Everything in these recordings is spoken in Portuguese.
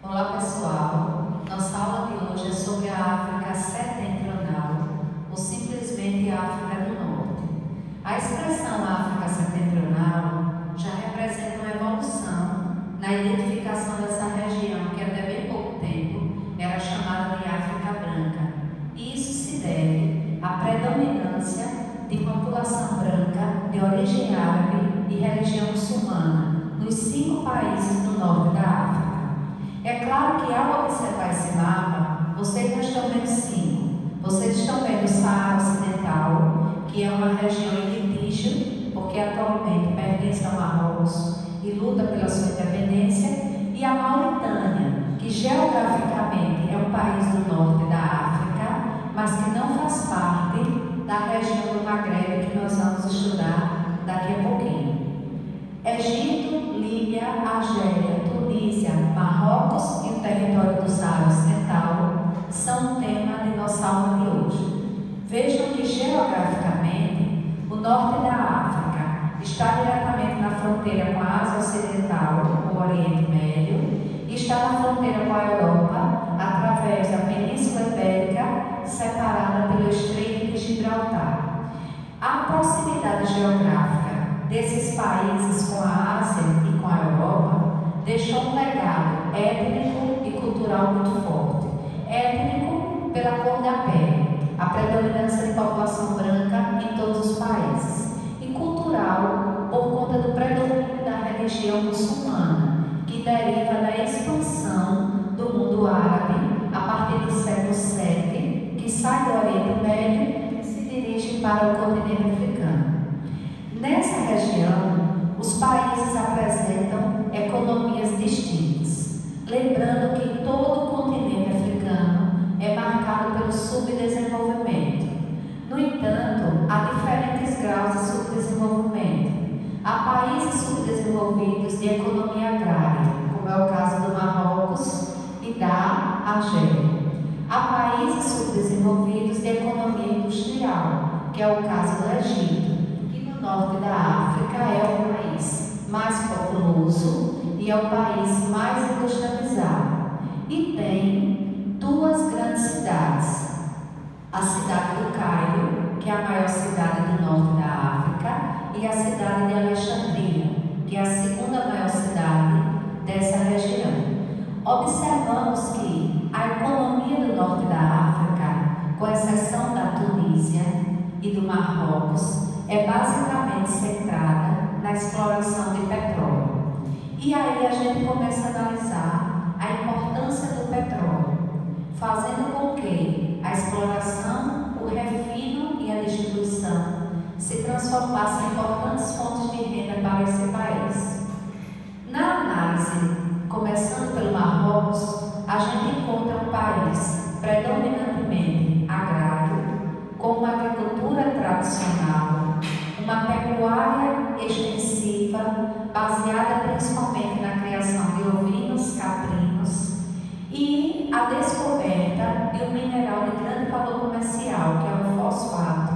Olá pessoal, nossa aula de hoje é sobre a África Setentrional, ou simplesmente África do Norte. A expressão África Setentrional já representa uma evolução na identificação dessa região que até bem pouco tempo era chamada de África Branca. E isso se deve à predominância de população branca de origem árabe e religião muçulmana nos 5 países do norte da África. É claro que ao observar esse mapa, vocês não estão vendo 5. Vocês estão vendo o Saara Ocidental, que é uma região em litígio, porque atualmente pertence ao Marrocos e luta pela sua independência, e a Mauritânia, que geograficamente é um país do norte da África, mas que não faz parte da região do Maghreb que nós vamos estudar daqui a pouquinho. Egito, Líbia, Argélia, Tunísia, Marrocos e o território do Saara Ocidental são o tema de nossa aula de hoje. Vejam que geograficamente o norte da África está diretamente na fronteira com a Ásia Ocidental, o Oriente Médio, e está na fronteira com a Europa através da Península Ibérica, separada pelo Estreito de Gibraltar. A proximidade geográfica desses países com a Ásia e com a Europa deixou um legado étnico e cultural muito forte. Étnico pela cor da pele, a predominância de população branca em todos os países, e cultural por conta do predomínio da religião muçulmana, que deriva da expansão do mundo árabe a partir do século VII, que sai do Oriente Médio e se dirige para o continente africano. Nessa região, os países apresentam economias distintas, lembrando que todo o continente africano é marcado pelo subdesenvolvimento. No entanto, há diferentes graus de subdesenvolvimento. Há países subdesenvolvidos de economia agrária, como é o caso do Marrocos e da Argélia. Há países subdesenvolvidos de economia industrial, que é o caso do Egito. O norte da África é o país mais populoso e é o país mais industrializado. E tem 2 grandes cidades: a cidade do Cairo, que é a maior cidade do norte da África, e a cidade de Alexandria, que é a 2ª maior cidade dessa região. Observamos que a economia do norte da África, com exceção da Tunísia e do Marrocos, é basicamente centrada na exploração de petróleo. E aí a gente começa a analisar a importância do petróleo, fazendo com que a exploração, o refino e a distribuição se transformassem em importantes fontes de renda para esse país. Na análise, começando pelo Marrocos, a gente encontra um país predominantemente agrário, com uma agricultura tradicional, uma pecuária extensiva, baseada principalmente na criação de ovinos, caprinos, e a descoberta de um mineral de grande valor comercial, que é o fosfato,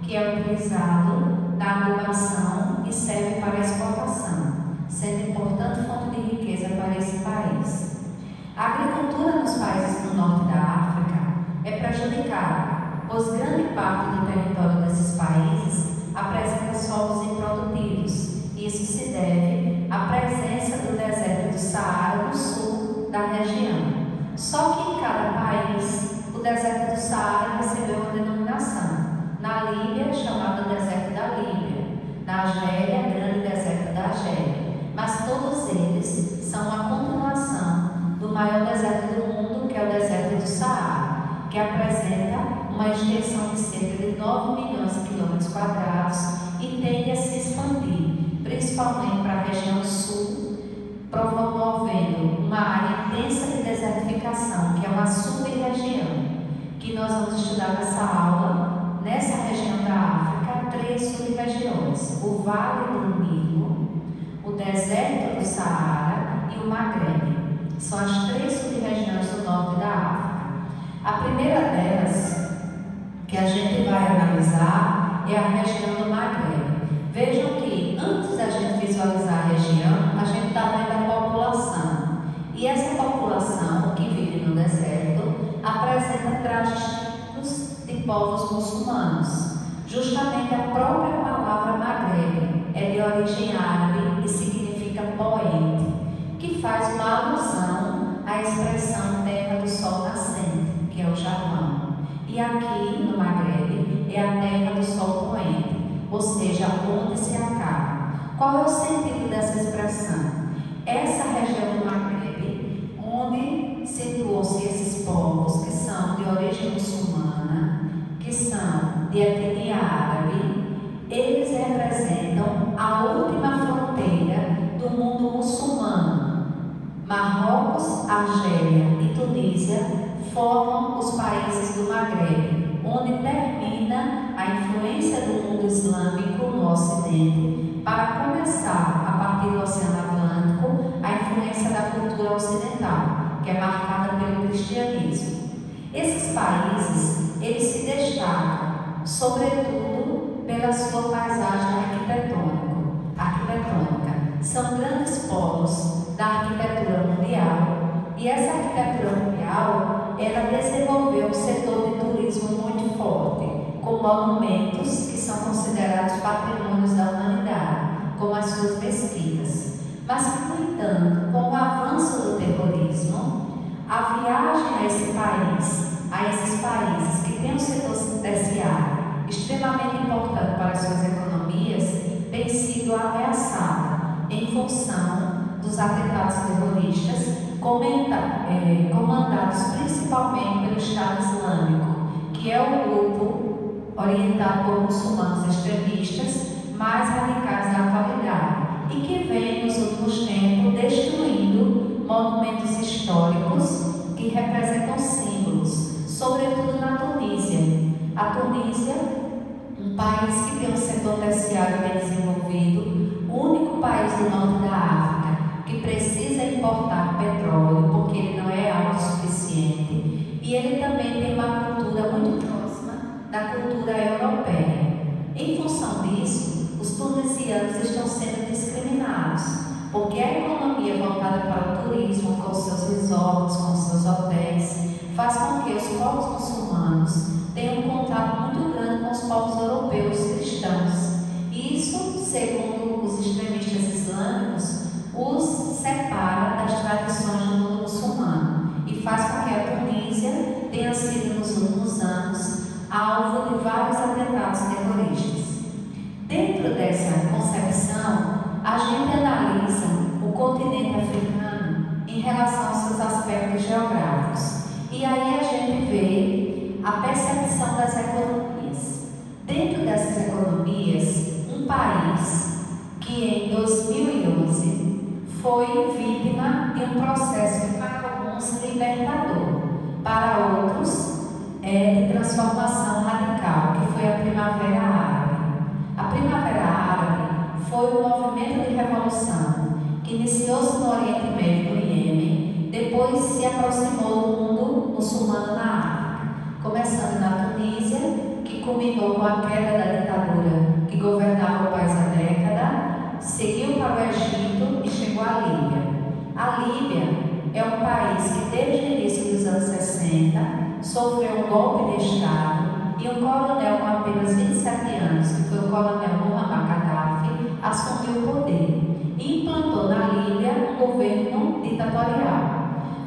que é utilizado na adubação e serve para exportação, sendo importante fonte de riqueza para esse país. A agricultura nos países do norte da África é prejudicada, pois grande parte do território desses países apresenta solos improdutivos. Isso se deve à presença do deserto do Saara no sul da região. Só que em cada país, o deserto do Saara recebeu uma denominação. Na Líbia, chamado deserto da Líbia. Na Argélia, grande deserto da Argélia. Mas todos eles são uma continuação do maior deserto do mundo, que é o deserto do Saara, que apresenta uma extensão de cerca de 9 milhões de quilômetros quadrados e tende a se expandir, principalmente para a região sul, promovendo uma área intensa de desertificação, que é uma sub-região, que nós vamos estudar nessa aula. Nessa região da África, 3 sub-regiões: o Vale do Nilo, o deserto do Saara e o Maghreb. São as 3 sub-regiões do norte da África. A primeira delas, que a gente vai analisar, é a região do Maghreb. Vejam que antes da gente visualizar a região, a gente está vendo a população. E essa população povos muçulmanos. Justamente a própria palavra Maghreb é de origem árabe e significa poente, que faz uma alusão à expressão terra do sol nascente, que é o Japão. E aqui no Maghreb é a terra do sol poente, ou seja, onde se acaba. Qual é o sentido dessa expressão? Essa região do Maghreb, onde situam-se esses povos que são de origem muçulmana, que são de etnia árabe, eles representam a última fronteira do mundo muçulmano. Marrocos, Argélia e Tunísia formam os países do Maghreb, onde termina a influência do mundo islâmico no Ocidente, para começar, a partir do Oceano Atlântico, a influência da cultura ocidental, que é marcada pelo cristianismo. Esses países, eles se destacam, sobretudo, pela sua paisagem arquitetônica. São grandes polos da arquitetura mundial, e essa arquitetura mundial, ela desenvolveu um setor de turismo muito forte, com monumentos que são considerados patrimônios da humanidade, como as suas mesquitas. Mas, no entanto, com o avanço do terrorismo, a viagem a esses países que têm um setor terciário extremamente importante para as suas economias, tem sido ameaçada em função dos atentados terroristas comandados principalmente pelo Estado Islâmico, que é o grupo orientado por muçulmanos extremistas mais radicais da atualidade e que vem nos últimos tempos destruindo monumentos históricos que representam símbolos, sobretudo na Tunísia. A Tunísia, um país que tem um setor terciário bem desenvolvido, o único país do norte da África que precisa importar petróleo porque ele não é autossuficiente, e ele também tem uma cultura muito próxima da cultura europeia. Em função disso, os tunisianos estão sendo discriminados, porque a economia voltada para o turismo, com seus resorts, com seus hotéis, faz com que os povos muçulmanos tenham um contato muito grande com os povos europeus cristãos. Isso, segundo os extremistas islâmicos, os separa das tradições do mundo muçulmano e faz com que a Tunísia tenha sido nos últimos anos alvo de vários atentados terroristas. Dentro dessa concepção, a gente analisa o continente africano em relação aos seus aspectos geográficos. E aí a gente vê a percepção das economias. Dentro dessas economias, um país que em 2011 foi vítima de um processo que para alguns libertador, para outros de transformação radical, que foi a Primavera Árabe. A Primavera Árabe foi um movimento de revolução que iniciou-se no Oriente Médio, no Iêmen, depois se aproximou do mundo muçulmano na África, começando na Tunísia, que culminou com a queda da ditadura que governava o país há década, seguiu para o Egito e chegou à Líbia. A Líbia é um país que desde o início dos anos 60 sofreu um golpe de Estado e um coronel com apenas 27 anos, que foi o coronel Muammar Gaddafi, assumiu o poder e implantou na Líbia um governo ditatorial.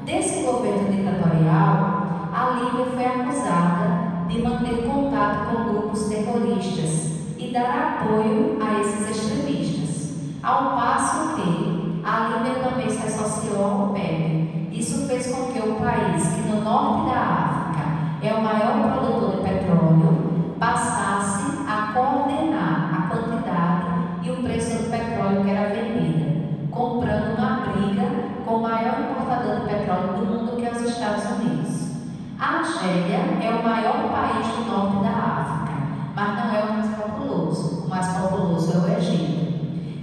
Desse governo ditatorial, a Líbia foi acusada de manter contato com grupos terroristas e dar apoio a esses extremistas, ao passo que a Líbia também se associou ao OPEP. Isso fez com que o país, que no norte da África é o maior produtor de petróleo, passasse a coordenar a quantidade e o preço do petróleo que era vendido, comprando uma briga com o maior importador de petróleo do mundo, que é os Estados Unidos. A Argélia é o maior país do norte da África, mas não é o mais populoso. O mais populoso é o Egito.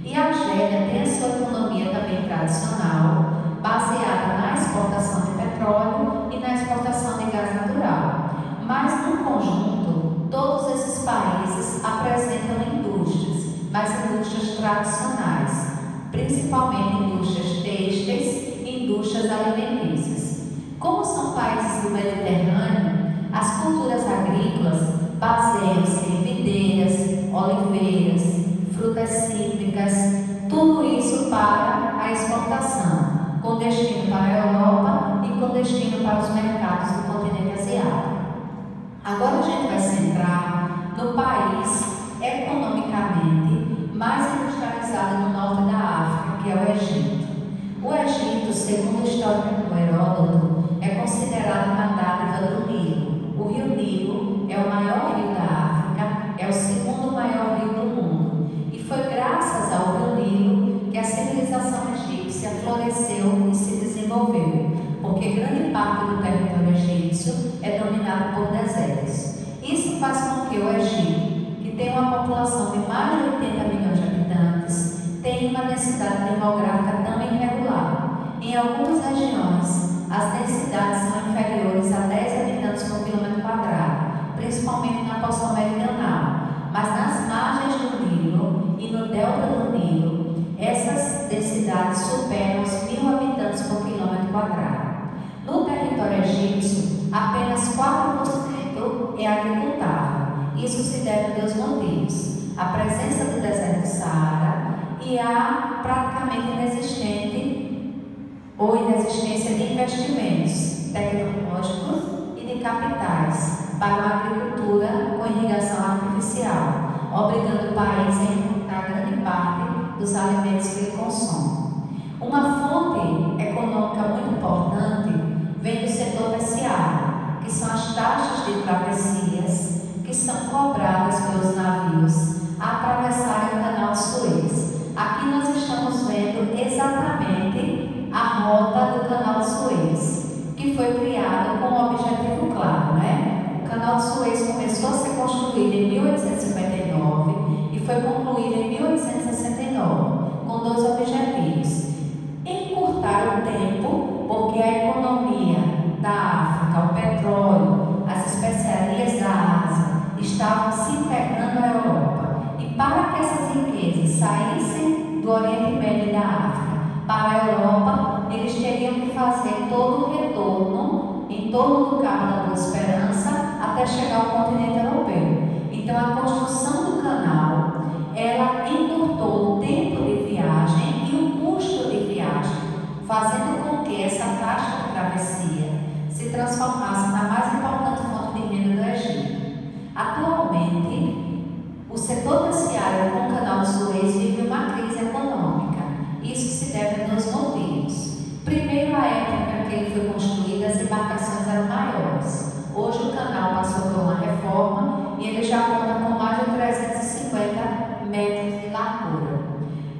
E a Argélia tem a sua economia também tradicional, baseada na exportação de petróleo e na exportação de gás natural. Mas, no conjunto, todos esses países apresentam indústrias, mas indústrias tradicionais, principalmente indústrias têxteis e indústrias alimentícias. Como são países do Mediterrâneo, As culturas agrícolas baseiam-se em videiras, oliveiras, frutas cítricas, tudo isso para a exportação, com destino para a Europa e com destino para os mercados do continente asiático. Agora a gente vai centrar no país economicamente mais industrializado no norte da África, que é o Egito. O Egito, segundo o histórico Heródoto, é considerado uma dádiva do Nilo. O rio Nilo é o maior rio da África, é o segundo maior rio do mundo. E foi graças ao rio Nilo que a civilização egípcia floresceu e se desenvolveu, porque grande parte do território egípcio é dominado por desertos. Isso faz com que o Egito, que tem uma população de mais de 80 milhões de habitantes, tenha uma densidade demográfica tão irregular. Em algumas regiões, as densidades são inferiores a 10 habitantes por quilômetro quadrado, principalmente na porção meridional. Mas nas margens do Nilo e no delta do Nilo, essas densidades superam os 1.000 habitantes por quilômetro quadrado. No território egípcio, apenas 4% é agricultável. Isso se deve a dois motivos: a presença do deserto do Saara e a praticamente inexistência de investimentos tecnológicos e de capitais para uma agricultura com irrigação artificial, obrigando o país a importar grande parte dos alimentos que ele consome. Uma fonte econômica muito importante vem do setor terciário, que são as taxas de travessias que são cobradas pelos navios a atravessarem o Canal de Suez. Aqui nós estamos vendo exatamente a rota do Canal de Suez, que foi criado com um objetivo claro, né? O Canal de Suez começou a ser construído em 1859 e foi concluído em 1869, com dois objetivos: encurtar o tempo, porque a economia da África, o petróleo, as especiarias da Ásia estavam se integrando à Europa, e para que essas riquezas saíssem do Oriente Médio e da África para a Europa, eles teriam que fazer todo o retorno em torno do Cabo da Boa Esperança até chegar ao continente europeu. Então a construção do canal, ela encurtou o tempo de viagem e o custo de viagem, fazendo com que essa taxa de travessia se transformasse na mais importante fonte de renda do Egito. Atualmente, o setor terciário com o Canal de Suez vive uma crise econômica. Isso se deve a dois motivos. Primeiro, a época em que ele foi construído, as embarcações eram maiores. Hoje o canal passou por uma reforma e ele já conta com mais de 350 metros de largura.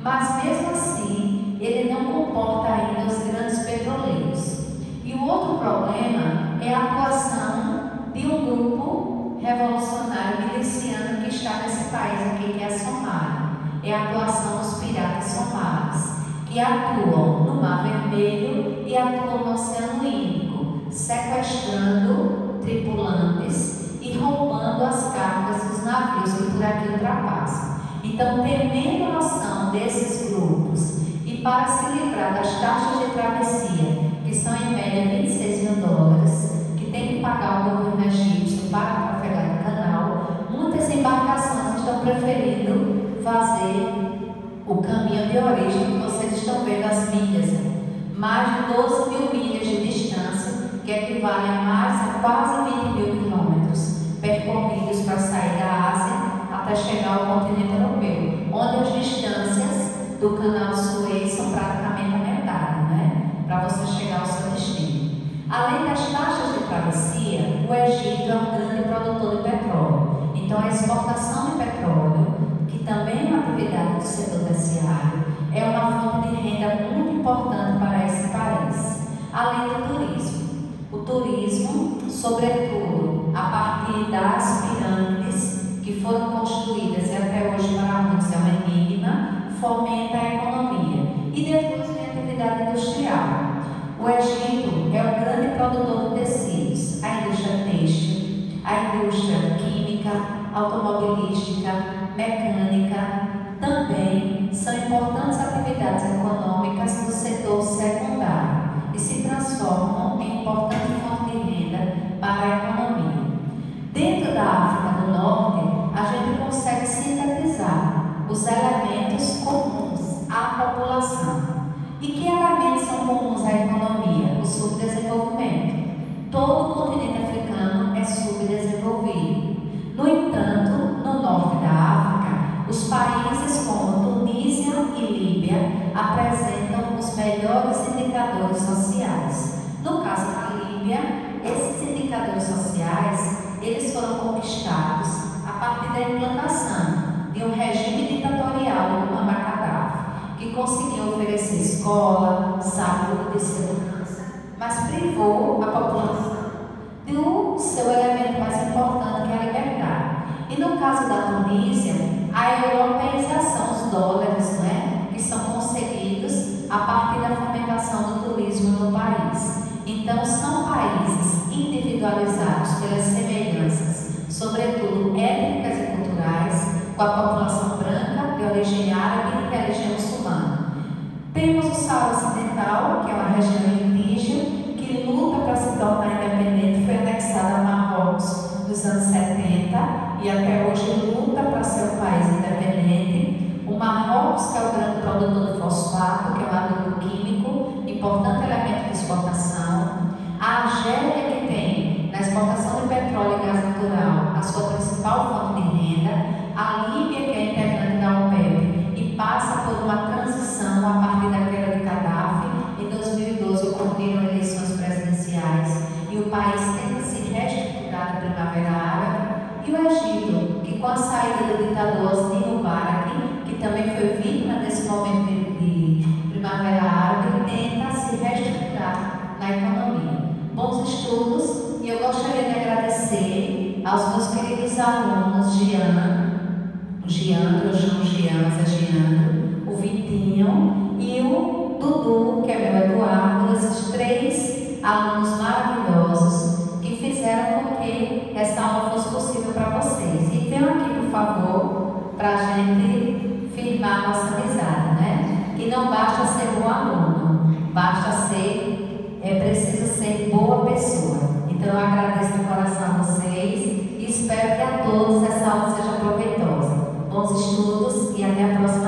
Mas mesmo assim, ele não comporta ainda os grandes petroleiros. E o outro problema é a atuação de um grupo revolucionário miliciano que está nesse país aqui, que é a Somália. É a atuação dos piratas somalis, que atuam no Mar Vermelho e atuam no Oceano Índico, sequestrando tripulantes e roubando as cargas dos navios que por aqui ultrapassam. Então, temendo a ação desses grupos e para se livrar das taxas de travessia, que são em média 26 mil dólares, que tem que pagar o governo egípcio para trafegar no canal, muitas embarcações estão preferindo fazer o caminho de origem que vocês estão vendo as milhas, mais de 12 mil milhas de distância, que equivale a quase 20 mil quilômetros percorridos para sair da Ásia até chegar ao continente europeu, onde as distâncias do Canal de Suez são praticamente a metade, né? Para você chegar ao seu destino. Além das taxas de travessia, o Egito é um grande produtor de petróleo. Então, a exportação de petróleo, que também é uma atividade do setor terciário, é uma fonte de renda muito importante para esse país. Além do turismo. O turismo, sobretudo, a partir das pirâmides que foram construídas e até hoje para muitos é um enigma, fomenta a economia. E depois vem a atividade industrial. O Egito é o grande produtor de tecidos, a indústria têxtil, a indústria química, automobilística, mecânica, também são importantes atividades econômicas do setor secundário e se transformam em importante fonte de renda para a economia. do Norte, a gente consegue sintetizar os elementos comuns à população. E que elementos são comuns à economia? O subdesenvolvimento. Todo o continente africano é subdesenvolvido. No entanto, no norte da África, os países como Tunísia e Líbia apresentam os melhores indicadores sociais. No caso da Líbia, esses indicadores sociais, eles foram conquistados a partir da implantação de um regime ditatorial do Muammar Gaddafi, que conseguiu oferecer escola, saúde e segurança, mas privou a população do seu elemento mais importante, que é a liberdade. E no caso da Tunísia, a europeização, os dólares, que são conseguidos a partir da fomentação do turismo no país. Então, são países individualizados pelas semelhanças, sobretudo étnicas e culturais, com a população branca de origem árabe e de origem muçulmana. Temos o Saara Ocidental, que é uma região indígena que luta para se tornar independente, foi anexada a Marrocos nos anos 70 e até hoje luta para ser um país independente. O Marrocos, que é o grande produtor do fosfato, que é um adubo químico, importante elemento de exportação. A Argélia, que tem na exportação de petróleo e gás natural a sua principal fonte de renda. A Líbia, que é integrante da OPEP e passa por uma transição a partir da queda de Gaddafi. Em 2012 ocorreram eleições presidenciais e o país tenta se reestruturar na Primavera Árabe. E o Egito, que com a saída do ditador Hosni Mubarak, que também foi vítima desse momento de Primavera Árabe, tenta se reestruturar na economia. Bons estudos, e eu gostaria de agradecer aos meus queridos alunos o Giandro, o Vitinho e o Dudu, que é meu Eduardo, esses três alunos maravilhosos que fizeram com que essa aula fosse possível para vocês. E venham aqui, por favor, para a gente firmar a nossa amizade, Que não basta ser bom aluno, precisa ser boa pessoa. Então eu agradeço de coração a vocês e espero que a todos essa aula seja proveitosa. Bons estudos e até a próxima.